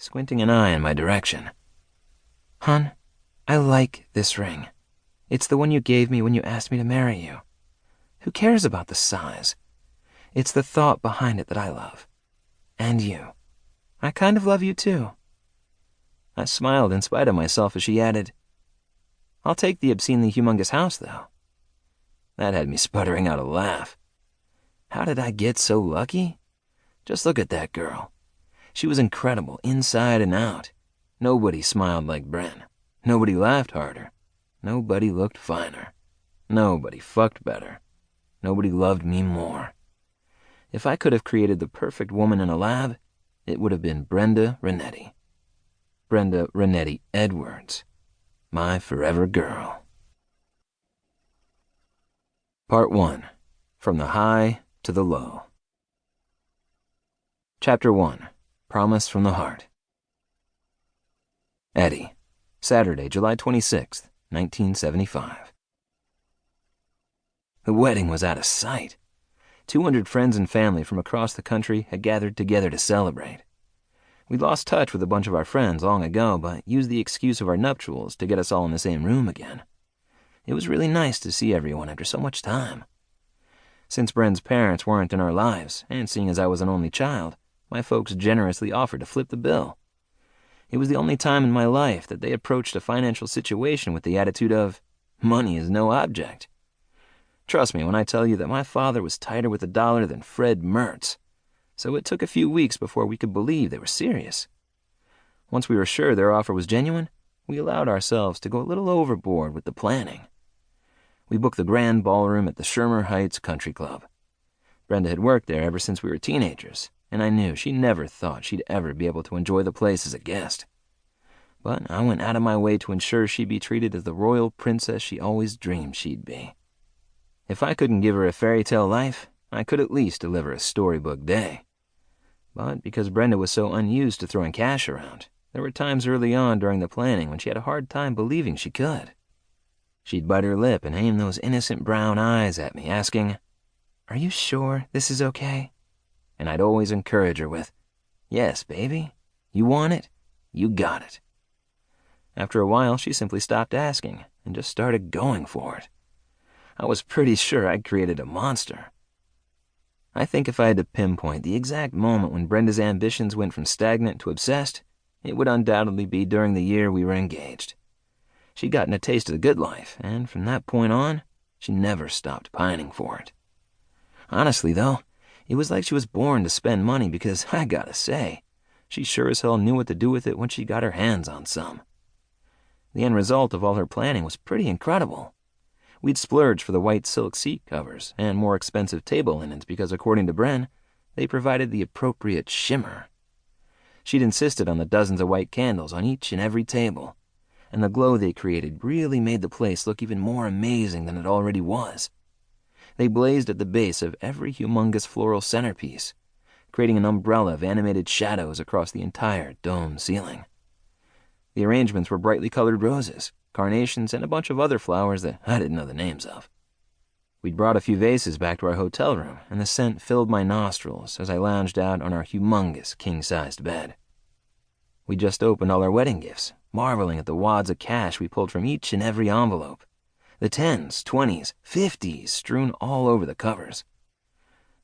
squinting an eye in my direction. "Hon, I like this ring. It's the one you gave me when you asked me to marry you. Who cares about the size? It's the thought behind it that I love. And you. I kind of love you too." I smiled in spite of myself as she added, "I'll take the obscenely humongous house, though." That had me sputtering out a laugh. How did I get so lucky? Just look at that girl. She was incredible inside and out. Nobody smiled like Bren. Nobody laughed harder. Nobody looked finer. Nobody fucked better. Nobody loved me more. If I could have created the perfect woman in a lab, it would have been Brenda Renetti. Brenda Renetti Edwards. My forever girl. Part 1. From the High to the Low. Chapter 1. Promise from the Heart. Eddie. Saturday, July 26th, 1975. The wedding was out of sight. 200 friends and family from across the country had gathered together to celebrate. We'd lost touch with a bunch of our friends long ago, but used the excuse of our nuptials to get us all in the same room again. It was really nice to see everyone after so much time. Since Bren's parents weren't in our lives, and seeing as I was an only child, my folks generously offered to flip the bill. It was the only time in my life that they approached a financial situation with the attitude of, money is no object. Trust me when I tell you that my father was tighter with the dollar than Fred Mertz, so it took a few weeks before we could believe they were serious. Once we were sure their offer was genuine, we allowed ourselves to go a little overboard with the planning. We booked the grand ballroom at the Shermer Heights Country Club. Brenda had worked there ever since we were teenagers, and I knew she never thought she'd ever be able to enjoy the place as a guest. But I went out of my way to ensure she'd be treated as the royal princess she always dreamed she'd be. If I couldn't give her a fairy tale life, I could at least deliver a storybook day. But because Brenda was so unused to throwing cash around, there were times early on during the planning when she had a hard time believing she could. She'd bite her lip and aim those innocent brown eyes at me, asking, "Are you sure this is okay?" And I'd always encourage her with, "Yes, baby. You want it? You got it." After a while, she simply stopped asking and just started going for it. I was pretty sure I'd created a monster. I think if I had to pinpoint the exact moment when Brenda's ambitions went from stagnant to obsessed, it would undoubtedly be during the year we were engaged. She'd gotten a taste of the good life, and from that point on, she never stopped pining for it. Honestly, though, it was like she was born to spend money because, I gotta say, she sure as hell knew what to do with it when she got her hands on some. The end result of all her planning was pretty incredible. We'd splurged for the white silk seat covers and more expensive table linens because, according to Bren, they provided the appropriate shimmer. She'd insisted on the dozens of white candles on each and every table, and the glow they created really made the place look even more amazing than it already was. They blazed at the base of every humongous floral centerpiece, creating an umbrella of animated shadows across the entire dome ceiling. The arrangements were brightly colored roses, carnations, and a bunch of other flowers that I didn't know the names of. We'd brought a few vases back to our hotel room, and the scent filled my nostrils as I lounged out on our humongous king-sized bed. We just opened all our wedding gifts, marveling at the wads of cash we pulled from each and every envelope. The 10s, 20s, 50s strewn all over the covers.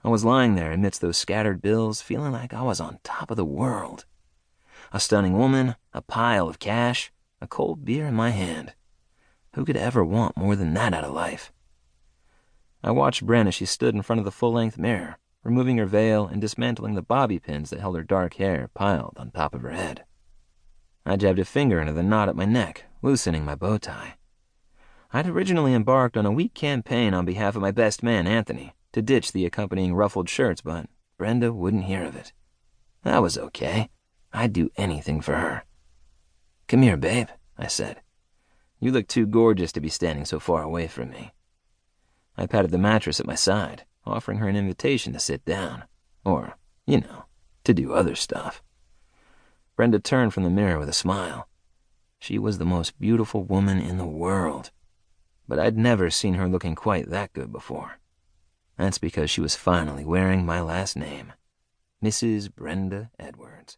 I was lying there amidst those scattered bills, feeling like I was on top of the world. A stunning woman, a pile of cash, a cold beer in my hand. Who could ever want more than that out of life? I watched Bren as she stood in front of the full-length mirror, removing her veil and dismantling the bobby pins that held her dark hair piled on top of her head. I jabbed a finger into the knot at my neck, loosening my bow tie. I'd originally embarked on a weak campaign on behalf of my best man, Anthony, to ditch the accompanying ruffled shirts, but Brenda wouldn't hear of it. That was okay. I'd do anything for her. "Come here, babe," I said. "You look too gorgeous to be standing so far away from me." I patted the mattress at my side, offering her an invitation to sit down. Or, to do other stuff. Brenda turned from the mirror with a smile. She was the most beautiful woman in the world. But I'd never seen her looking quite that good before. That's because she was finally wearing my last name, Mrs. Brenda Edwards.